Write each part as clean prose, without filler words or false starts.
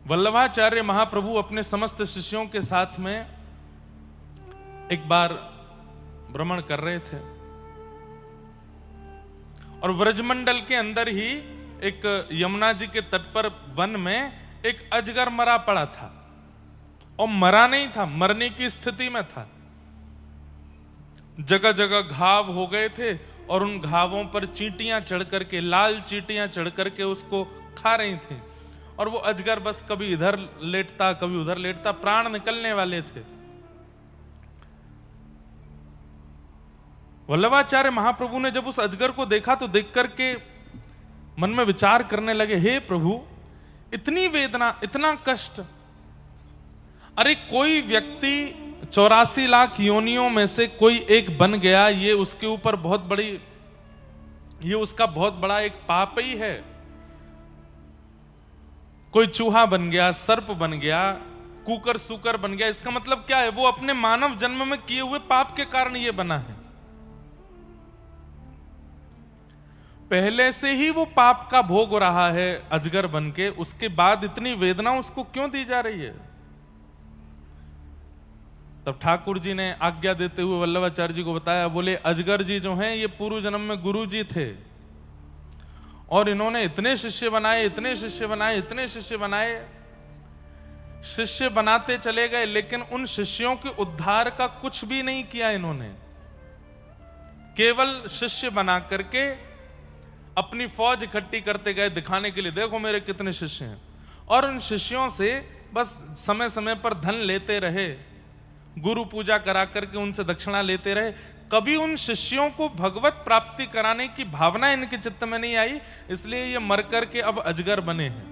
वल्लभाचार्य महाप्रभु अपने समस्त शिष्यों के साथ में एक बार भ्रमण कर रहे थे और व्रजमंडल के अंदर ही एक यमुना जी के तट पर वन में एक अजगर मरा पड़ा था और मरा नहीं था, मरने की स्थिति में था। जगह जगह घाव हो गए थे और उन घावों पर चींटियां चढ़ करके, लाल चींटियां चढ़ करके उसको खा रही थी और वो अजगर बस कभी इधर लेटता कभी उधर लेटता, प्राण निकलने वाले थे। वल्लभाचार्य महाप्रभु ने जब उस अजगर को देखा तो देख करके मन में विचार करने लगे, हे प्रभु, इतनी वेदना, इतना कष्ट। अरे कोई व्यक्ति 84 लाख योनियों में से कोई एक बन गया, ये उसके ऊपर बहुत बड़ी, ये उसका बहुत बड़ा एक पाप ही है। कोई चूहा बन गया, सर्प बन गया, कुकर सुकर बन गया, इसका मतलब क्या है? वो अपने मानव जन्म में किए हुए पाप के कारण ये बना है। पहले से ही वो पाप का भोग हो रहा है अजगर बन के, उसके बाद इतनी वेदना उसको क्यों दी जा रही है? तब ठाकुर जी ने आज्ञा देते हुए वल्लभाचार्य जी को बताया, बोले अजगर जी जो हैं ये पूर्व जन्म में गुरु जी थे और इन्होंने इतने शिष्य बनाए, इतने शिष्य बनाए, इतने शिष्य बनाए, शिष्य बनाते चले गए, लेकिन उन शिष्यों के उद्धार का कुछ भी नहीं किया इन्होंने। केवल शिष्य बना करके अपनी फौज इकट्ठी करते गए दिखाने के लिए, देखो मेरे कितने शिष्य हैं, और उन शिष्यों से बस समय समय पर धन लेते रहे, गुरु पूजा करा करके उनसे दक्षिणा लेते रहे। कभी उन शिष्यों को भगवत प्राप्ति कराने की भावना इनके चित्त में नहीं आई, इसलिए ये मर करके अब अजगर बने हैं।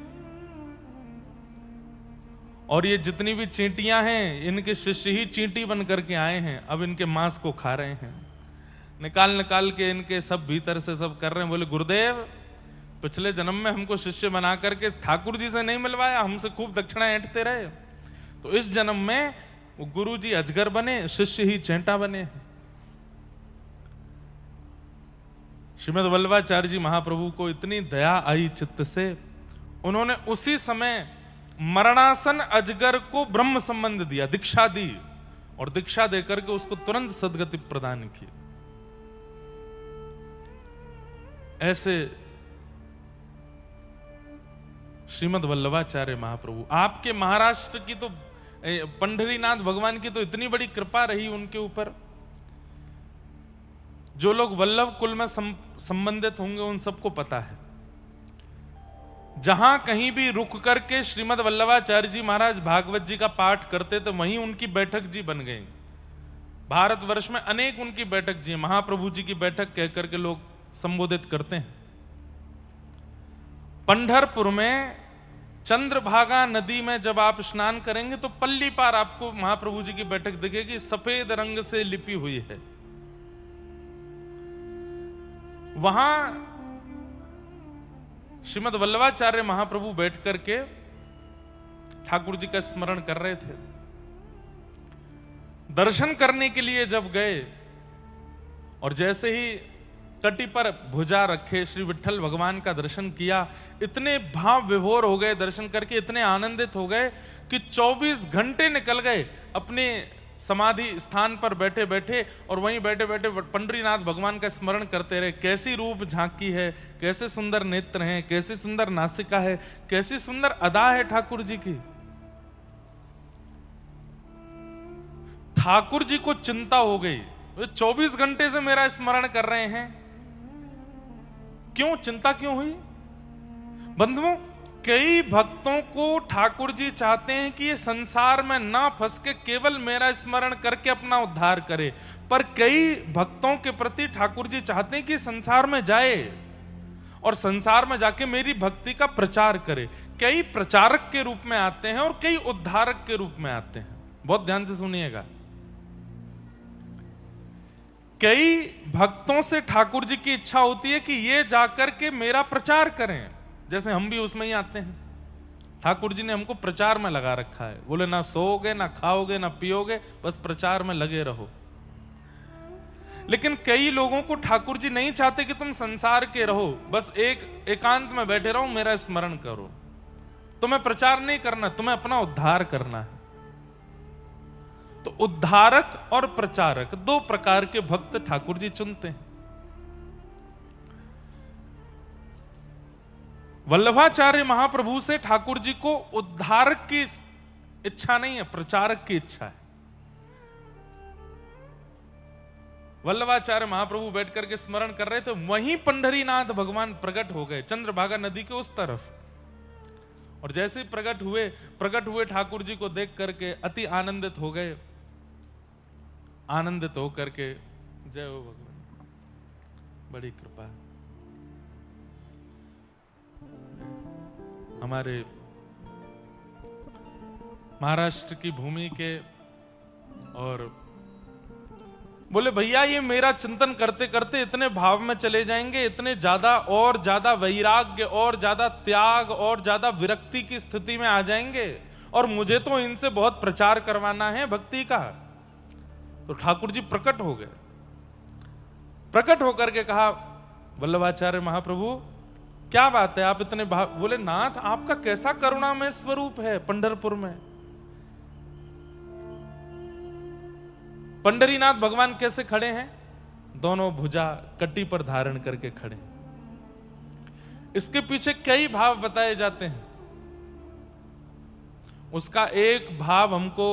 और ये जितनी भी चींटियां हैं, इनके शिष्य ही चींटी बन करके आए हैं, अब इनके मांस को खा रहे हैं, निकाल निकाल के इनके सब भीतर से सब कर रहे हैं। बोले गुरुदेव, पिछले जन्म में हमको शिष्य बना करके ठाकुर जी से नहीं मिलवाया, हमसे खूब दक्षिणा ऐंठते रहे, तो इस जन्म में वो गुरु जी अजगर बने, शिष्य ही चेंटा बने। श्रीमद् वल्लभाचार्य जी महाप्रभु को इतनी दया आई चित्त से, उन्होंने उसी समय मरणासन अजगर को ब्रह्म संबंध दिया, दीक्षा दी, और दीक्षा देकर के उसको तुरंत सद्गति प्रदान की। ऐसे श्रीमद् वल्लभाचार्य महाप्रभु, आपके महाराष्ट्र की तो, पंढरीनाथ भगवान की तो इतनी बड़ी कृपा रही उनके ऊपर। जो लोग वल्लभ कुल में संबंधित होंगे उन सबको पता है, जहां कहीं भी रुक करके श्रीमद् वल्लभाचार्य जी महाराज भागवत जी का पाठ करते थे, वहीं उनकी बैठक जी बन गई। भारतवर्ष में अनेक उनकी बैठक जी, महाप्रभु जी की बैठक कहकर के लोग संबोधित करते हैं। पंढरपुर में चंद्रभागा नदी में जब आप स्नान करेंगे तो पल्ली पार आपको महाप्रभु जी की बैठक दिखेगी, सफेद रंग से लिपी हुई है। वहां श्रीमद् वल्लभाचार्य महाप्रभु बैठ करके ठाकुर जी का स्मरण कर रहे थे। दर्शन करने के लिए जब गए और जैसे ही तटी पर भुजा रखे श्री विठ्ठल भगवान का दर्शन किया, इतने भाव विभोर हो गए दर्शन करके, इतने आनंदित हो गए कि 24 घंटे निकल गए अपने समाधि स्थान पर बैठे बैठे, और वहीं बैठे बैठे पंढरीनाथ भगवान का स्मरण करते रहे। कैसी रूप झांकी है, कैसे सुंदर नेत्र हैं, कैसी सुंदर नासिका है, कैसी सुंदर अदा है ठाकुर जी की। ठाकुर जी को चिंता हो गई, 24 घंटे से मेरा स्मरण कर रहे हैं, क्यों चिंता क्यों हुई? बंधुओं, कई भक्तों को ठाकुर जी चाहते हैं कि ये संसार में ना फंस के केवल मेरा स्मरण करके अपना उद्धार करे, पर कई भक्तों के प्रति ठाकुर जी चाहते हैं कि संसार में जाए और संसार में जाके मेरी भक्ति का प्रचार करे। कई प्रचारक के रूप में आते हैं और कई उद्धारक के रूप में आते हैं। बहुत ध्यान से सुनिएगा। कई भक्तों से ठाकुर जी की इच्छा होती है कि ये जाकर के मेरा प्रचार करें, जैसे हम भी उसमें ही आते हैं। ठाकुर जी ने हमको प्रचार में लगा रखा है, बोले ना सोओगे ना खाओगे ना पियोगे, बस प्रचार में लगे रहो। लेकिन कई लोगों को ठाकुर जी नहीं चाहते कि तुम संसार के रहो, बस एक एकांत में बैठे रहो, मेरा स्मरण करो। तुम्हें प्रचार नहीं करना, तुम्हें अपना उद्धार करना है। तो उद्धारक और प्रचारक दो प्रकार के भक्त ठाकुर जी चुनते हैं। वल्लभाचार्य महाप्रभु से ठाकुर जी को उद्धारक की इच्छा नहीं है, प्रचारक की इच्छा है। वल्लभाचार्य महाप्रभु बैठ करके स्मरण कर रहे थे, वहीं पंढरीनाथ भगवान प्रकट हो गए चंद्रभागा नदी के उस तरफ। और जैसे ही प्रकट हुए ठाकुर जी को देख करके अति आनंदित हो गए। आनंदित होकर के जय हो भगवान, बड़ी कृपा है। हमारे महाराष्ट्र की भूमि के, और बोले भैया ये मेरा चिंतन करते करते इतने भाव में चले जाएंगे, इतने ज्यादा और ज्यादा वैराग्य और ज्यादा त्याग और ज्यादा विरक्ति की स्थिति में आ जाएंगे, और मुझे तो इनसे बहुत प्रचार करवाना है भक्ति का। तो ठाकुर जी प्रकट हो गए। प्रकट होकर के कहा, वल्लभाचार्य महाप्रभु क्या बात है, आप इतने भाव। बोले नाथ आपका कैसा करुणामय स्वरूप है पंढरपुर में। पंढरीनाथ भगवान कैसे खड़े हैं, दोनों भुजा कट्टी पर धारण करके खड़े। इसके पीछे कई भाव बताए जाते हैं। उसका एक भाव हमको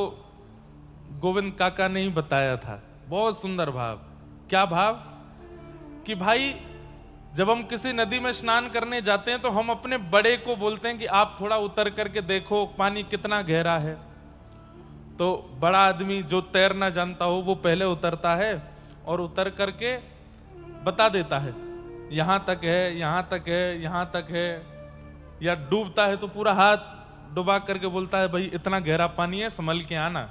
गोविंद काका ने ही बताया था, बहुत सुंदर भाव। क्या भाव? कि भाई जब हम किसी नदी में स्नान करने जाते हैं तो हम अपने बड़े को बोलते हैं कि आप थोड़ा उतर करके देखो पानी कितना गहरा है। तो बड़ा आदमी जो तैरना जानता हो वो पहले उतरता है और उतर करके बता देता है, यहां तक है, यहां तक है, यहां तक है। या डूबता है तो पूरा हाथ डुबा करके बोलता है, भाई इतना गहरा पानी है, संभल के आना।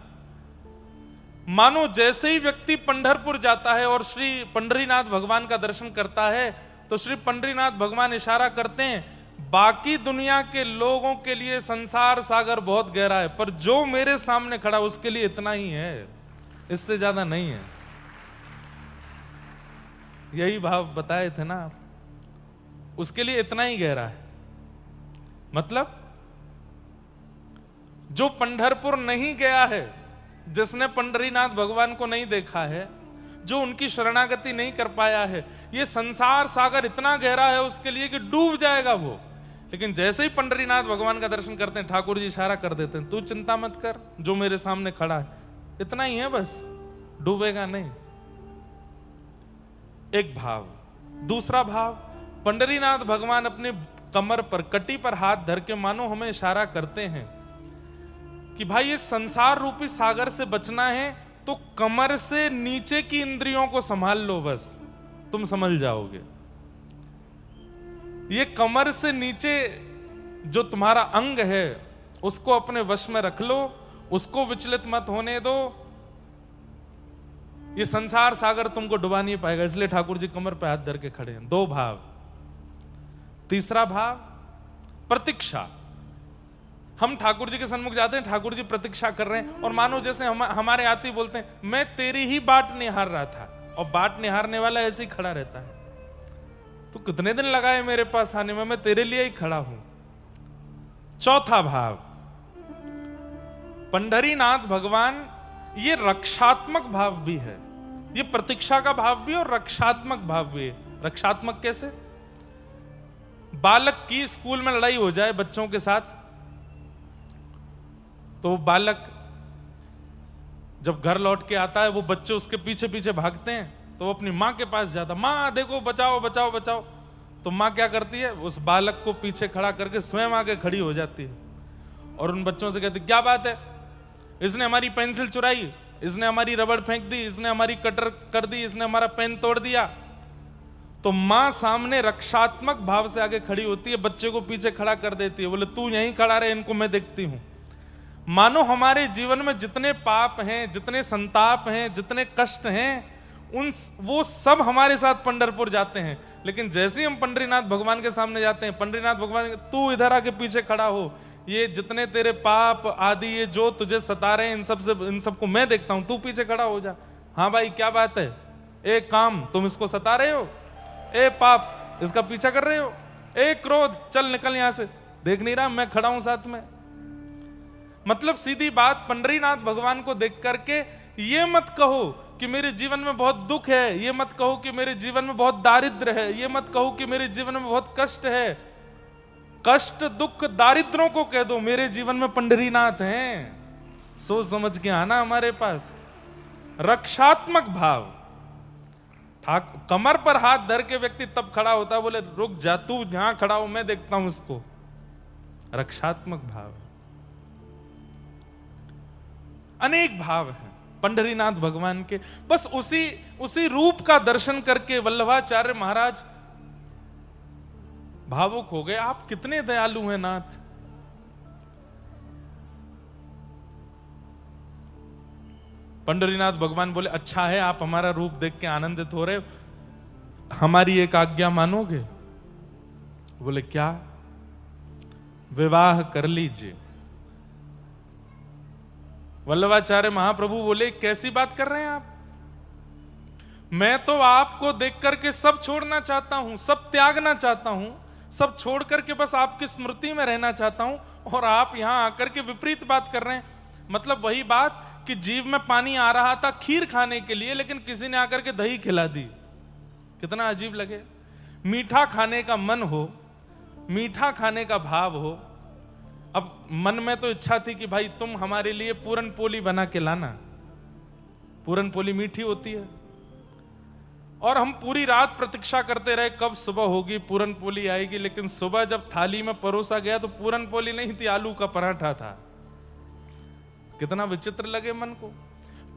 मानो जैसे ही व्यक्ति पंढरपुर जाता है और श्री पंढरीनाथ भगवान का दर्शन करता है तो श्री पंढरीनाथ भगवान इशारा करते हैं, बाकी दुनिया के लोगों के लिए संसार सागर बहुत गहरा है, पर जो मेरे सामने खड़ा उसके लिए इतना ही है, इससे ज्यादा नहीं है। यही भाव बताए थे ना आप, उसके लिए इतना ही गहरा है। मतलब जो पंढरपुर नहीं गया है, जिसने पंढरीनाथ भगवान को नहीं देखा है, जो उनकी शरणागति नहीं कर पाया है, ये संसार सागर इतना गहरा है उसके लिए कि डूब जाएगा वो। लेकिन जैसे ही पंढरीनाथ भगवान का दर्शन करते हैं ठाकुर जी इशारा कर देते हैं, तू चिंता मत कर, जो मेरे सामने खड़ा है इतना ही है बस, डूबेगा नहीं। एक भाव। दूसरा भाव, पंढरीनाथ भगवान अपने कमर पर कटी पर हाथ धर के मानो हमें इशारा करते हैं कि भाई ये संसार रूपी सागर से बचना है तो कमर से नीचे की इंद्रियों को संभाल लो, बस तुम समझ जाओगे। ये कमर से नीचे जो तुम्हारा अंग है उसको अपने वश में रख लो, उसको विचलित मत होने दो। ये संसार सागर तुमको डुबा नहीं पाएगा, इसलिए ठाकुर जी कमर पे हाथ धर के खड़े हैं। दो भाव। तीसरा भाव, प्रतीक्षा। हम ठाकुर जी के सन्मुख जाते हैं, ठाकुर जी प्रतीक्षा कर रहे हैं, और मानो जैसे हमारे आते ही बोलते हैं, मैं तेरी ही बाट निहार रहा था, और बाट निहारने वाला ऐसे ही खड़ा रहता है। तो कितने दिन लगाए मेरे पास आने में, मैं तेरे लिए ही खड़ा हूं। चौथा भाव, पंढरीनाथ भगवान ये रक्षात्मक भाव भी है, ये प्रतीक्षा का भाव भी और रक्षात्मक भाव भी है। रक्षात्मक कैसे? बालक की स्कूल में लड़ाई हो जाए बच्चों के साथ, तो बालक जब घर लौट के आता है वो बच्चे उसके पीछे पीछे भागते हैं, तो वो अपनी माँ के पास जाता, माँ देखो बचाओ बचाओ बचाओ। तो माँ क्या करती है, उस बालक को पीछे खड़ा करके स्वयं आके खड़ी हो जाती है और उन बच्चों से कहती, क्या बात है, इसने हमारी पेंसिल चुराई, इसने हमारी रबड़ फेंक दी, इसने हमारी कटर कर दी, इसने हमारा पेन तोड़ दिया। तो माँ सामने रक्षात्मक भाव से आगे खड़ी होती है, बच्चे को पीछे खड़ा कर देती है, बोले तू यहीं खड़ा रहे, इनको मैं देखती हूं। मानो हमारे जीवन में जितने पाप हैं, जितने संताप हैं, जितने कष्ट हैं, वो सब हमारे साथ पंढरपुर जाते हैं। लेकिन जैसे ही हम पंढरीनाथ भगवान के सामने जाते हैं, पंढरीनाथ भगवान, तू इधर आके पीछे खड़ा हो, ये जितने तेरे पाप आदि ये जो तुझे सता रहे हैं, इन सबको मैं देखता हूं, तू पीछे खड़ा हो जा। हाँ भाई क्या बात है, एक काम तुम इसको सता रहे हो, ए पाप इसका पीछा कर रहे हो, ए क्रोध चल निकल यहां से, देख नहीं रहा मैं खड़ा हूं साथ में? मतलब सीधी बात, पंढरीनाथ भगवान को देख करके ये मत कहो कि मेरे जीवन में बहुत दुख है, ये मत कहो कि मेरे जीवन में बहुत दारिद्र्य है, ये मत कहो कि मेरे जीवन में बहुत कष्ट है। कष्ट दुख दारिद्रों को कह दो मेरे जीवन में पंढरीनाथ हैं। सोच समझ के आना हमारे पास। रक्षात्मक भाव, कमर पर हाथ धर के व्यक्ति तब खड़ा होता है, बोले रुक जा तू यहां खड़ा हो मैं देखता हूं इसको। रक्षात्मक भाव। अनेक भाव हैं पंढरीनाथ भगवान के। बस उसी रूप का दर्शन करके वल्लभाचार्य महाराज भावुक हो गए। आप कितने दयालु हैं नाथ। पंढरीनाथ भगवान बोले अच्छा है आप हमारा रूप देख के आनंदित हो रहे हो, हमारी एक आज्ञा मानोगे? बोले क्या? विवाह कर लीजिए। वल्लभाचार्य महाप्रभु बोले कैसी बात कर रहे हैं आप? मैं तो आपको देख करके सब छोड़ना चाहता हूं, सब त्यागना चाहता हूं, सब छोड़ करके बस आपकी स्मृति में रहना चाहता हूं, और आप यहां आकर के विपरीत बात कर रहे हैं। मतलब वही बात कि जीव में पानी आ रहा था खीर खाने के लिए, लेकिन किसी ने आकर के दही खिला दी। कितना अजीब लगे। मीठा खाने का मन हो, मीठा खाने का भाव हो, अब मन में तो इच्छा थी कि भाई तुम हमारे लिए पूरन पोली बना के लाना। पूरन पोली मीठी होती है, और हम पूरी रात प्रतीक्षा करते रहे कब सुबह होगी पूरन पोली आएगी। लेकिन सुबह जब थाली में परोसा गया तो पूरन पोली नहीं थी, आलू का पराठा था। कितना विचित्र लगे मन को।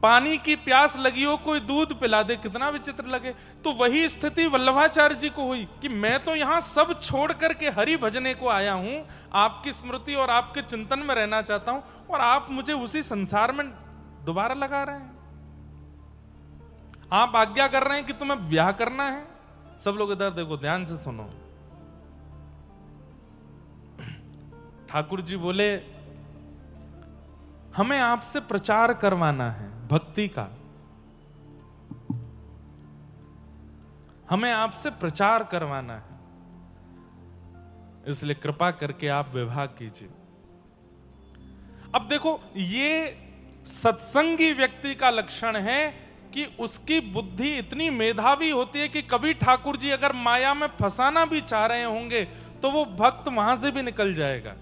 पानी की प्यास लगी हो, कोई दूध पिला दे, कितना विचित्र लगे। तो वही स्थिति वल्लभाचार्य जी को हुई कि मैं तो यहां सब छोड़ करके हरि भजने को आया हूं, आपकी स्मृति और आपके चिंतन में रहना चाहता हूं, और आप मुझे उसी संसार में दोबारा लगा रहे हैं। आप आज्ञा कर रहे हैं कि तुम्हें ब्याह करना है। सब लोग इधर देखो, ध्यान से सुनो। ठाकुर जी बोले हमें आपसे प्रचार करवाना है भक्ति का, हमें आपसे प्रचार करवाना है, इसलिए कृपा करके आप विवाह कीजिए। अब देखो, ये सत्संगी व्यक्ति का लक्षण है कि उसकी बुद्धि इतनी मेधावी होती है कि कभी ठाकुर जी अगर माया में फंसाना भी चाह रहे होंगे तो वो भक्त वहां से भी निकल जाएगा।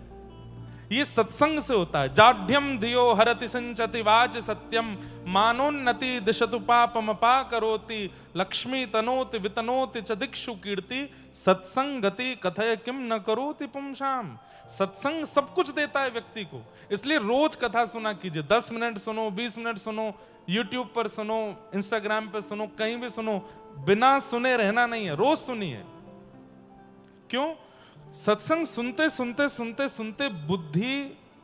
ये सत्संग से होता है। जाढ्यम धियो हरति संचति वाच सत्यम मानोन्नति दिशतु पापमपा करोति लक्ष्मी तनोति वितनोति च दिक्षु कीर्ति सत्संगति कथय किम न करोति पुंसाम। सत्संग सब कुछ देता है व्यक्ति को। इसलिए रोज कथा सुना कीजिए। 10 मिनट सुनो, 20 मिनट सुनो, यूट्यूब पर सुनो, इंस्टाग्राम पर सुनो, कहीं भी सुनो, बिना सुने रहना नहीं है, रोज सुनिए। क्यों? सत्संग सुनते सुनते सुनते सुनते बुद्धि,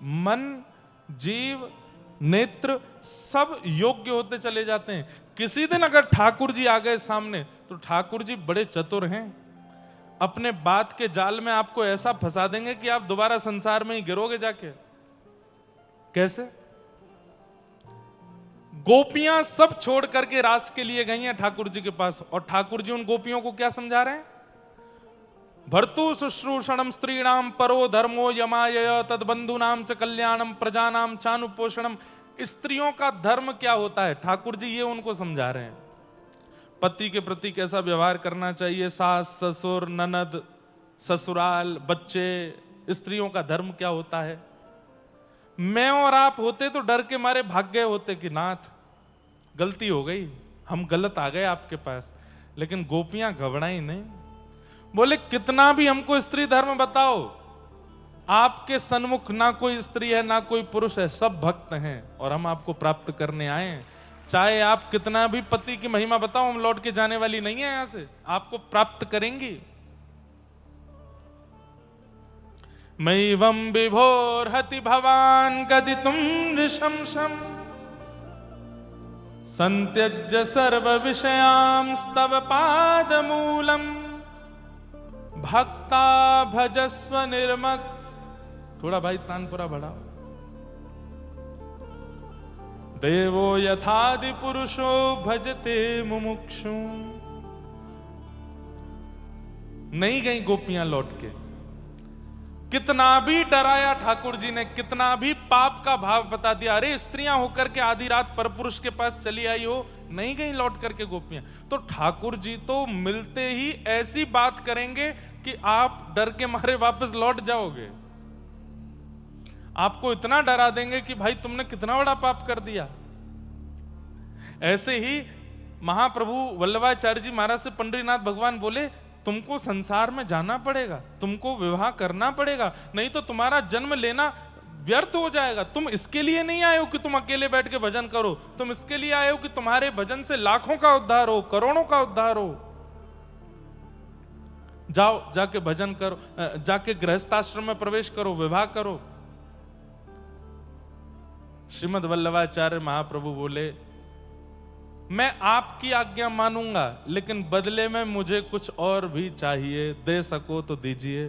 मन, जीव, नेत्र सब योग्य होते चले जाते हैं। किसी दिन अगर ठाकुर जी आ गए सामने तो ठाकुर जी बड़े चतुर हैं, अपने बात के जाल में आपको ऐसा फंसा देंगे कि आप दोबारा संसार में ही गिरोगे जाके। कैसे? गोपियां सब छोड़ करके रास के लिए गई हैं ठाकुर जी के पास, और ठाकुर जी उन गोपियों को क्या समझा रहे हैं? भर्तु शुश्रूषणम स्त्रीणाम परो धर्मो यमाय तद्बंधुनाम च कल्याणम प्रजानाम चानुपोषणम। स्त्रियों का धर्म क्या होता है, ठाकुर जी ये उनको समझा रहे हैं। पति के प्रति कैसा व्यवहार करना चाहिए, सास ससुर ननद ससुराल बच्चे, स्त्रियों का धर्म क्या होता है। मैं और आप होते तो डर के मारे भाग गए होते कि नाथ गलती हो गई, हम गलत आ गए आपके पास। लेकिन गोपियां घबराई नहीं, बोले कितना भी हमको स्त्री धर्म बताओ, आपके सन्मुख ना कोई स्त्री है ना कोई पुरुष है, सब भक्त हैं और हम आपको प्राप्त करने आए हैं। चाहे आप कितना भी पति की महिमा बताओ, हम लौट के जाने वाली नहीं है यहां से, आपको प्राप्त करेंगी। मैवं विभोर्हति भवान कदितुम नृशंसम् संत्यज्य सर्व विषयांस्तव पादमूलम् भक्ता भजस्व निर्मक। थोड़ा भाई तानपुरा बढ़ाओ। देवो यथादि पुरुषो भजते मुमुक्षु। नहीं गई गोपियां लौट के, कितना भी डराया ठाकुर जी ने, कितना भी पाप का भाव बता दिया, अरे स्त्रियां होकर के आधी रात परपुरुष के पास चली आई हो, नहीं गई लौट करके गोपियां। तो ठाकुर जी तो मिलते ही ऐसी बात करेंगे कि आप डर के मारे वापस लौट जाओगे। आपको इतना डरा देंगे कि भाई तुमने कितना बड़ा पाप कर दिया। ऐसे ही महाप्रभु वल्लभाचार्य जी महाराज से पंडरीनाथ भगवान बोले, तुमको संसार में जाना पड़ेगा, तुमको विवाह करना पड़ेगा, नहीं तो तुम्हारा जन्म लेना व्यर्थ हो जाएगा। तुम इसके लिए नहीं आए हो कि तुम अकेले बैठ के भजन करो, तुम इसके लिए आए हो कि तुम्हारे भजन से लाखों का उद्धार हो, करोड़ों का उद्धार हो। जाओ, जाके भजन करो, जाके गृहस्थाश्रम में प्रवेश करो, विवाह करो। श्रीमद् वल्लभाचार्य महाप्रभु बोले, मैं आपकी आज्ञा मानूंगा, लेकिन बदले में मुझे कुछ और भी चाहिए, दे सको तो दीजिए।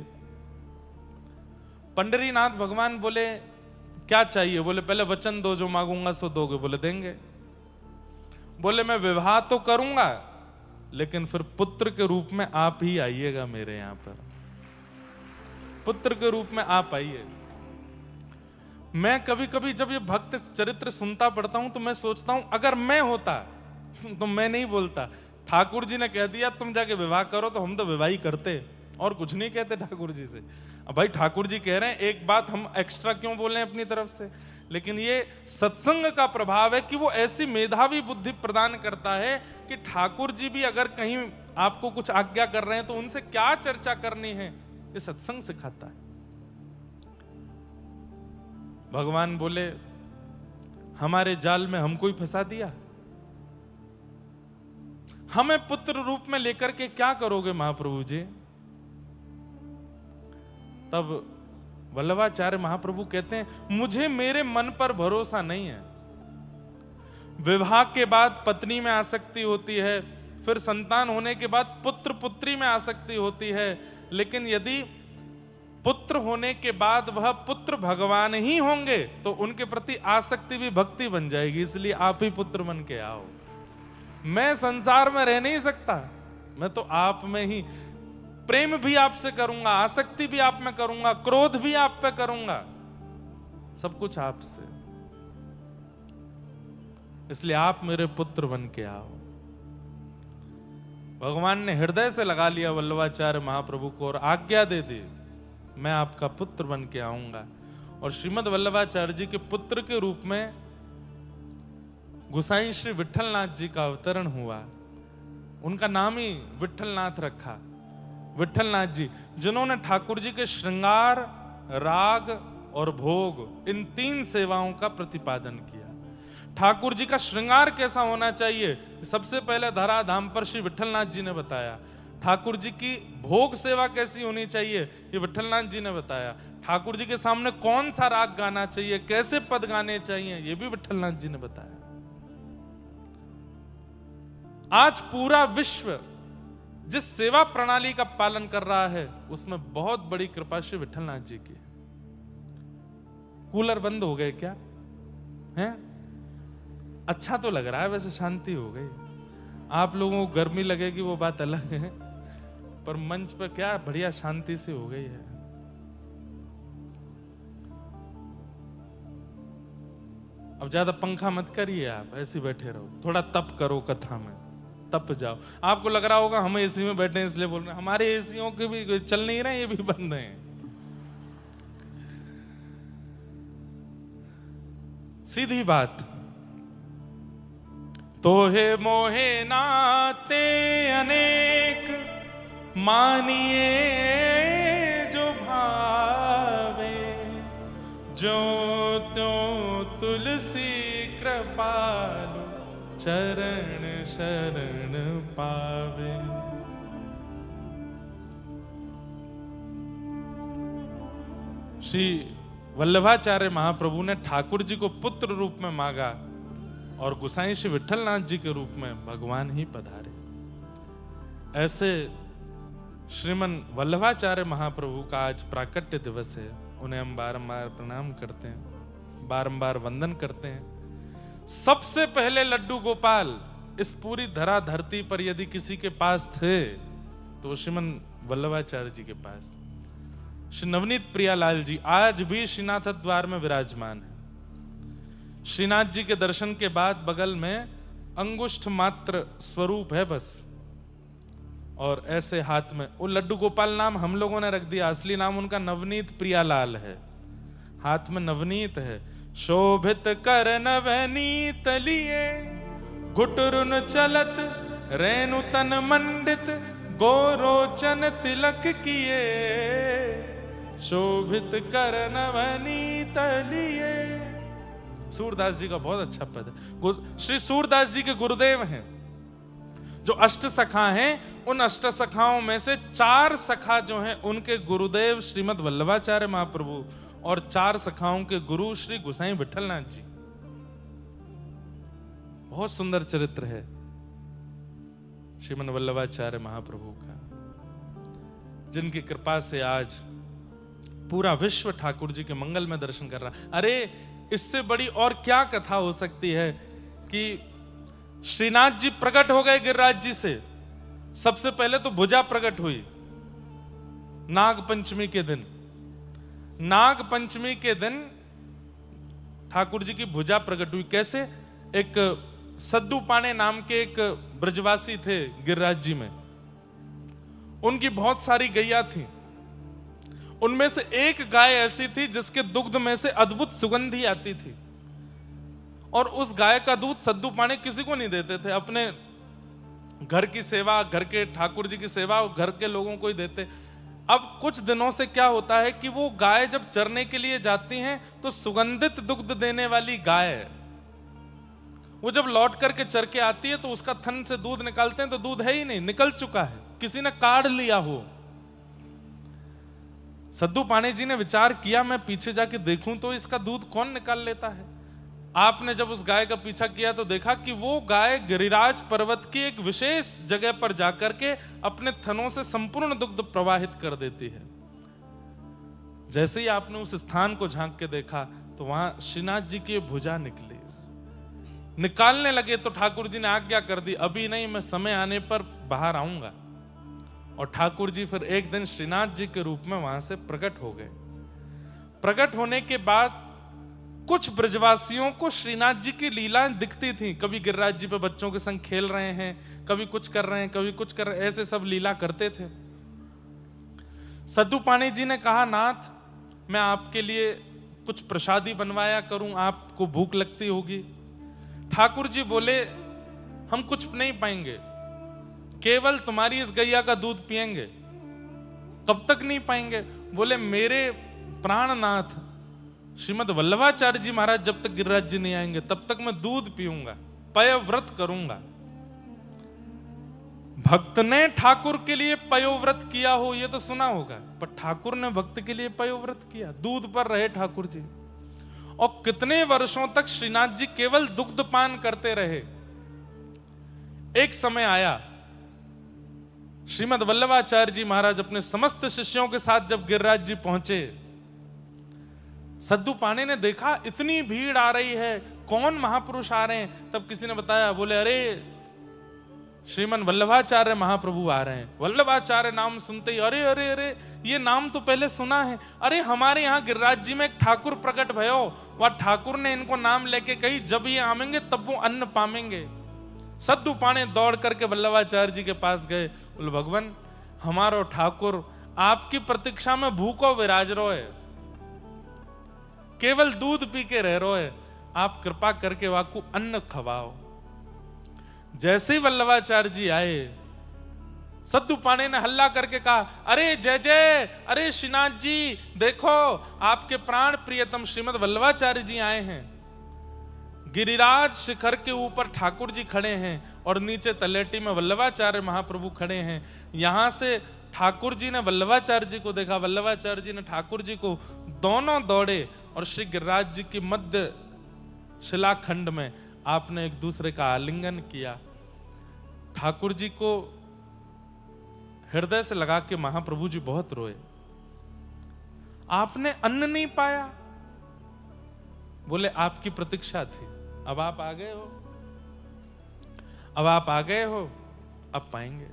पंडरीनाथ भगवान बोले, क्या चाहिए? बोले, पहले वचन दो, जो मांगूंगा सो दोगे। बोले, देंगे। बोले, मैं विवाह तो करूंगा, लेकिन फिर पुत्र के रूप में आप ही आइएगा मेरे यहां पर, पुत्र के रूप में आप आइए। मैं कभी कभी जब ये भक्त चरित्र सुनता पढ़ता हूं तो मैं सोचता हूं, अगर मैं होता तो मैं नहीं बोलता। ठाकुर जी ने कह दिया तुम जाके विवाह करो, तो हम तो विवाह ही करते और कुछ नहीं कहते ठाकुर जी से। अब भाई ठाकुर जी कह रहे हैं, एक बात हम एक्स्ट्रा क्यों बोलें अपनी तरफ से? लेकिन ये सत्संग का प्रभाव है कि वो ऐसी मेधावी बुद्धि प्रदान करता है कि ठाकुर जी भी अगर कहीं आपको कुछ आज्ञा कर रहे हैं तो उनसे क्या चर्चा करनी है, ये सत्संग सिखाता है। भगवान बोले, हमारे जाल में हमको ही फंसा दिया, हमें पुत्र रूप में लेकर के क्या करोगे महाप्रभु जी? तब वल्लभाचार्य महाप्रभु कहते हैं, मुझे मेरे मन पर भरोसा नहीं है। विवाह के बाद पत्नी में आसक्ति होती है, फिर संतान होने के बाद पुत्र पुत्री में आसक्ति होती है, लेकिन यदि पुत्र होने के बाद वह पुत्र भगवान ही होंगे तो उनके प्रति आसक्ति भी भक्ति बन जाएगी। इसलिए आप ही पुत्र बन के आओ। मैं संसार में रह नहीं सकता, मैं तो आप में ही प्रेम भी आपसे करूंगा, आसक्ति भी आप में करूंगा, क्रोध भी आप पे करूंगा, सब कुछ आपसे। इसलिए आप मेरे पुत्र बन के आओ। भगवान ने हृदय से लगा लिया वल्लभाचार्य महाप्रभु को और आज्ञा दे दी, मैं आपका पुत्र बन के आऊंगा। और श्रीमद् वल्लभाचार्य जी के पुत्र के रूप में गोसाई श्री विठलनाथ जी का अवतरण हुआ। उनका नाम ही विठलनाथ रखा। विठलनाथ जी, जिन्होंने ठाकुर जी के श्रृंगार, राग और भोग, इन तीन सेवाओं का प्रतिपादन किया। ठाकुर जी का श्रृंगार कैसा होना चाहिए, सबसे पहले धरा धाम पर श्री विठलनाथ जी ने बताया। ठाकुर जी की भोग सेवा कैसी होनी चाहिए, ये विठलनाथ जी ने बताया। ठाकुर जी के सामने कौन सा राग गाना चाहिए, कैसे पद गाने चाहिए, ये भी विठलनाथ जी ने बताया। आज पूरा विश्व जिस सेवा प्रणाली का पालन कर रहा है, उसमें बहुत बड़ी कृपा श्री विठलनाथ जी की। कूलर बंद हो गए क्या हैं? अच्छा तो लग रहा है, वैसे शांति हो गई। आप लोगों को गर्मी लगेगी वो बात अलग है, पर मंच पर क्या बढ़िया शांति से हो गई है। अब ज्यादा पंखा मत करिए, आप ऐसे बैठे रहो, थोड़ा तप करो, कथा में तप जाओ। आपको लग रहा होगा हम एसी में बैठे हैं इसलिए बोल रहे हैं, हमारे एसियों के भी चल नहीं रहे, ये भी बंद हैं। सीधी बात, तोहे मोहे नाते अनेक, मानिए जो भावे, जो त्यों तुलसी कृपालु, चरण शरण पावे। श्री वल्लभाचार्य महाप्रभु ने ठाकुर जी को पुत्र रूप में मांगा और गोसाई श्री विठलनाथ जी के रूप में भगवान ही पधारे। ऐसे श्रीमन वल्लभाचार्य महाप्रभु का आज प्राकट्य दिवस है। उन्हें हम बारंबार प्रणाम करते हैं, बारंबार वंदन करते हैं। सबसे पहले लड्डू गोपाल इस पूरी धरा धरती पर यदि किसी के पास थे तो श्रीमन वल्लभाचार्य जी के पास। श्री नवनीत प्रियालाल जी आज भी श्रीनाथ द्वार में विराजमान है। श्रीनाथ जी के दर्शन के बाद बगल में अंगुष्ठ मात्र स्वरूप है बस, और ऐसे हाथ में वो लड्डू गोपाल नाम हम लोगों ने रख दिया, असली नाम उनका नवनीत प्रियालाल है। हाथ में नवनीत है। शोभित कर नवनीत लिए घुटरुन चलत रेणु तन मंडित गोरोचन तिलक किए। शोभित कर नवनीत लिए। सूरदास जी का बहुत अच्छा पद है। श्री सूरदास जी के गुरुदेव हैं जो अष्ट सखा हैं। उन अष्ट सखाओं में से 4 सखा जो हैं उनके गुरुदेव श्रीमद् वल्लभाचार्य महाप्रभु, और 4 सखाओं के गुरु श्री गोसाई विठलनाथ जी। बहुत सुंदर चरित्र है श्रीमद् वल्लभाचार्य महाप्रभु का, जिनकी कृपा से आज पूरा विश्व ठाकुर जी के मंगल में दर्शन कर रहा। अरे इससे बड़ी और क्या कथा हो सकती है कि श्रीनाथ जी प्रकट हो गए गिरिराज जी से। सबसे पहले तो भुजा प्रकट हुई नाग पंचमी के दिन। नाग पंचमी के दिन ठाकुर जी की भुजा प्रकट हुई। कैसे? एक सद्दू पाने नाम के एक ब्रजवासी थे गिरिराज जी में, उनकी बहुत सारी गैया थी। उनमें से एक गाय ऐसी थी जिसके दुग्ध में से अद्भुत सुगंधी आती थी, और उस गाय का दूध सद्दू पाने किसी को नहीं देते थे। अपने घर की सेवा, घर के ठाकुर जी की सेवा घर के लोगों को ही देते। अब कुछ दिनों से क्या होता है कि वो गाय जब चरने के लिए जाती हैं तो सुगंधित दुग्ध देने वाली गाय, वो जब लौट करके चर के आती है तो उसका थन से दूध निकालते हैं तो दूध है ही नहीं, निकल चुका है, किसी ने काढ़ लिया हो। सद्दू पाने जी ने विचार किया मैं पीछे जाके देखूं तो इसका दूध कौन निकाल लेता है। आपने जब उस गाय का पीछा किया तो देखा कि वो गाय गिरिराज पर्वत की एक विशेष जगह पर जाकर के अपने थनों से संपूर्ण दुग्ध प्रवाहित कर देती है। जैसे ही आपने उस स्थान को झांक के देखा तो वहां श्रीनाथ जी की भुजा निकली। निकालने लगे तो ठाकुर जी ने आज्ञा कर दी, अभी नहीं, मैं समय आने पर बाहर आऊंगा। और ठाकुर जी फिर एक दिन श्रीनाथ जी के रूप में वहां से प्रकट हो गए। प्रकट होने के बाद कुछ ब्रजवासियों को श्रीनाथ जी की लीलाएं दिखती थी। कभी गिरिराज जी पे बच्चों के संग खेल रहे हैं, कभी कुछ कर रहे हैं, कभी कुछ कर रहे हैं, ऐसे सब लीला करते थे। सद्दू पानी जी ने कहा, नाथ मैं आपके लिए कुछ प्रसादी बनवाया करूं, आपको भूख लगती होगी। ठाकुर जी बोले, हम कुछ नहीं पाएंगे, केवल तुम्हारी इस गैया का दूध पिएंगे। कब तक नहीं पाएंगे? बोले, मेरे प्राणनाथ श्रीमद् वल्लभाचार्य जी महाराज जब तक गिरिराज जी नहीं आएंगे तब तक मैं दूध पीऊंगा, पयव्रत करूंगा। भक्त ने ठाकुर के लिए पयोव्रत किया हो ये तो सुना होगा, पर ठाकुर ने भक्त के लिए पयोव्रत किया, दूध पर रहे ठाकुर जी। और कितने वर्षों तक श्रीनाथ जी केवल दुग्ध पान करते रहे। एक समय आया, श्रीमद् वल्लभाचार्य जी महाराज अपने समस्त शिष्यों के साथ जब गिरिराज जी पहुंचे, सद्दू पाने ने देखा इतनी भीड़ आ रही है, कौन महापुरुष आ रहे हैं। तब किसी ने बताया, बोले अरे श्रीमन वल्लभाचार्य महाप्रभु आ रहे हैं। वल्लभाचार्य नाम सुनते ही अरे अरे अरे ये नाम तो पहले सुना है, अरे हमारे यहाँ गिरिराज जी में एक ठाकुर प्रकट भयो, वह ठाकुर ने इनको नाम लेके कही जब ये आवेंगे तब वो अन्न पामेंगे। सद्दू पाने दौड़ करके वल्लभाचार्य जी के पास गए, बोले भगवान हमारो ठाकुर आपकी प्रतीक्षा में भूखो विराज रो है, केवल दूध पी के रह रो है, आप कृपा करके वाकू अन्न खवाओ। जैसे ही वल्लभाचार्य जी आए, सद्दू पाने ने हल्ला करके कहा, अरे जय जय, अरे श्रीनाथ जी देखो आपके प्राण प्रियतम श्रीमद् वल्लभाचार्य जी आए हैं। गिरिराज शिखर के ऊपर ठाकुर जी खड़े हैं और नीचे तलेटी में वल्लभाचार्य महाप्रभु खड़े हैं। यहां से ठाकुर जी ने वल्लभाचार्य जी को देखा, वल्लभाचार्य जी ने ठाकुर जी को, दोनों दौड़े और श्री गिरिराज जी की मध्य शिलाखंड में आपने एक दूसरे का आलिंगन किया। ठाकुर जी को हृदय से लगा के महाप्रभु जी बहुत रोए। आपने अन्न नहीं पाया? बोले आपकी प्रतीक्षा थी, अब आप आ गए हो, अब आप आ गए हो, अब पाएंगे।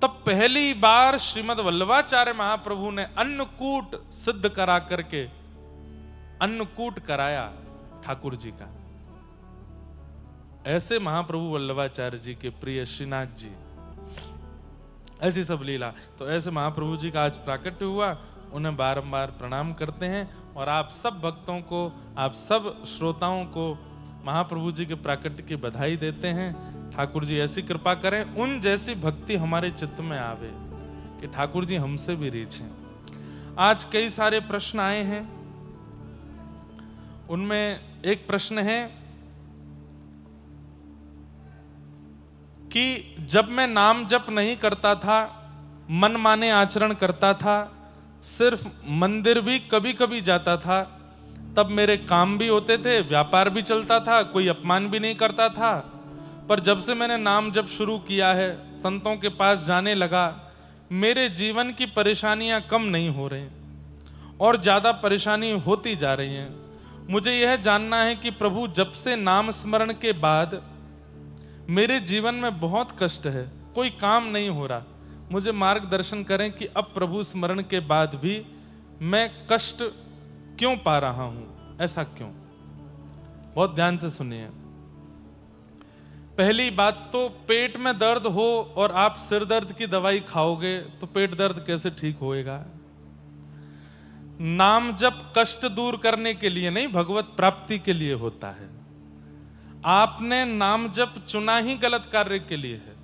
तब पहली बार श्रीमद् वल्लभाचार्य महाप्रभु ने अन्नकूट सिद्ध करा करके अन्नकूट कराया ठाकुर जी का। ऐसे महाप्रभु वल्लभाचार्य जी के प्रिय श्रीनाथ जी, ऐसी सब लीला। तो ऐसे महाप्रभु जी का आज प्राकट्य हुआ, उन्हें बारंबार प्रणाम करते हैं और आप सब भक्तों को, आप सब श्रोताओं को महाप्रभु जी के प्राकट्य की बधाई देते हैं। ठाकुर जी ऐसी कृपा करें, उन जैसी भक्ति हमारे चित्त में आवे कि ठाकुर जी हमसे भी रीछें। आज कई सारे प्रश्न आए हैं, उनमें एक प्रश्न है कि जब मैं नाम जप नहीं करता था, मन माने आचरण करता था, सिर्फ मंदिर भी कभी कभी जाता था, तब मेरे काम भी होते थे, व्यापार भी चलता था, कोई अपमान भी नहीं करता था। पर जब से मैंने नाम जप शुरू किया है, संतों के पास जाने लगा, मेरे जीवन की परेशानियां कम नहीं हो रही और ज्यादा परेशानी होती जा रही हैं। मुझे यह जानना है कि प्रभु, जब से नाम स्मरण के बाद मेरे जीवन में बहुत कष्ट है, कोई काम नहीं हो रहा, मुझे मार्गदर्शन करें कि अब प्रभु स्मरण के बाद भी मैं कष्ट क्यों पा रहा हूं, ऐसा क्यों? बहुत ध्यान से सुनिए। पहली बात तो, पेट में दर्द हो और आप सिर दर्द की दवाई खाओगे तो पेट दर्द कैसे ठीक होएगा? नाम जप कष्ट दूर करने के लिए नहीं, भगवत प्राप्ति के लिए होता है। आपने नाम जप चुना ही गलत कार्य के लिए है।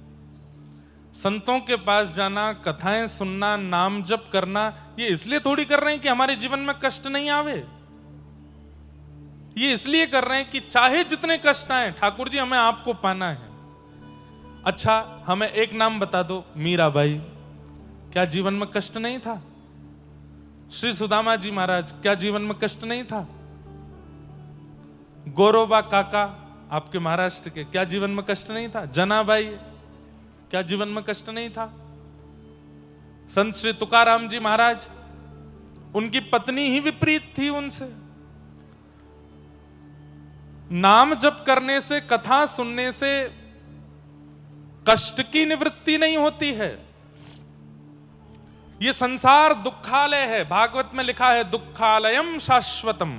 संतों के पास जाना, कथाएं सुनना, नाम जप करना, ये इसलिए थोड़ी कर रहे हैं कि हमारे जीवन में कष्ट नहीं आवे। ये इसलिए कर रहे हैं कि चाहे जितने कष्ट आए, ठाकुर जी हमें आपको पाना है। अच्छा, हमें एक नाम बता दो, मीराबाई, क्या जीवन में कष्ट नहीं था? श्री सुदामा जी महाराज, क्या जीवन में कष्ट नहीं था? गौरोबा काका आपके महाराष्ट्र के, क्या जीवन में कष्ट नहीं था? जनाबाई, क्या जीवन में कष्ट नहीं था? संत श्री तुकाराम जी महाराज, उनकी पत्नी ही विपरीत थी उनसे। नाम जप करने से, कथा सुनने से कष्ट की निवृत्ति नहीं होती है। यह संसार दुखालय है। भागवत में लिखा है दुखालयम शाश्वतम,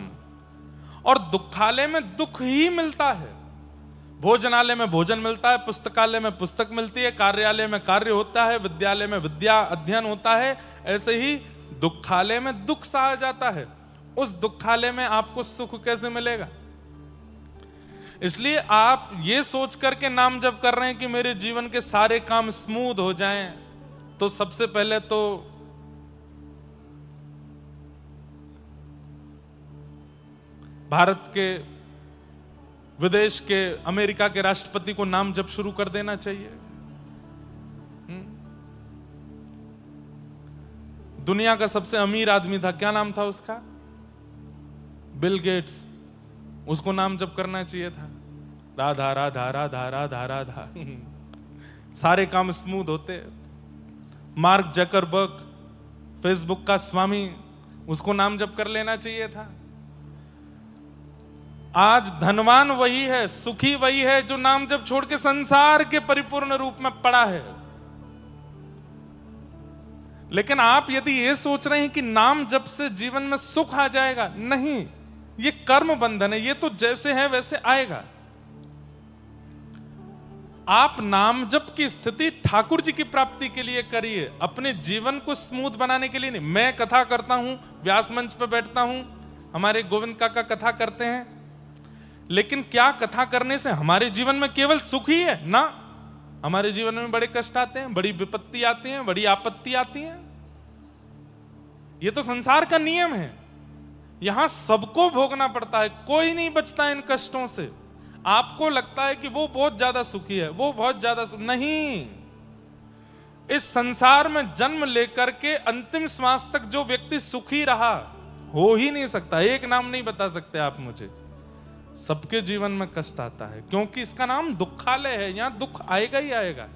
और दुखालय में दुख ही मिलता है। भोजनालय में भोजन मिलता है, पुस्तकालय में पुस्तक मिलती है, कार्यालय में कार्य होता है, विद्यालय में विद्या अध्ययन होता है। ऐसे ही दुखालय में दुख सहा जाता है। उस दुखालय में आपको सुख कैसे मिलेगा? इसलिए आप ये सोच करके नाम जप कर रहे हैं कि मेरे जीवन के सारे काम स्मूथ हो जाएं, तो सबसे पहले तो भारत के, विदेश के, अमेरिका के राष्ट्रपति को नाम जप शुरू कर देना चाहिए। दुनिया का सबसे अमीर आदमी था, क्या नाम था उसका? Bill Gates. उसको नाम जप करना चाहिए था, राधा राधा राधा राधा राधा। सारे काम स्मूथ होते। मार्क जकरबर्ग, फेसबुक का स्वामी, उसको नाम जप कर लेना चाहिए था। आज धनवान वही है, सुखी वही है जो नाम जप छोड़ के संसार के परिपूर्ण रूप में पड़ा है। लेकिन आप यदि ये सोच रहे हैं कि नाम जप से जीवन में सुख आ जाएगा, नहीं, ये कर्म बंधन है। ये तो जैसे है वैसे आएगा। आप नाम जप की स्थिति ठाकुर जी की प्राप्ति के लिए करिए, अपने जीवन को स्मूथ बनाने के लिए नहीं। मैं कथा करता हूं, व्यास मंच पर बैठता हूं, हमारे गोविंद काका कथा करते हैं, लेकिन क्या कथा करने से हमारे जीवन में केवल सुख ही है? ना, हमारे जीवन में बड़े कष्ट आते हैं, बड़ी विपत्ति आती है, बड़ी आपत्ति आती है। ये तो संसार का नियम है। यहां सबको भोगना पड़ता है, कोई नहीं बचता इन कष्टों से। आपको लगता है कि वो बहुत ज्यादा सुखी है, वो बहुत ज्यादा नहीं। इस संसार में जन्म लेकर के अंतिम श्वास तक जो व्यक्ति सुखी रहा, हो ही नहीं सकता। एक नाम नहीं बता सकते आप मुझे। सबके जीवन में कष्ट आता है, क्योंकि इसका नाम दुखालय है। यहां दुख आएगा ही आएगा।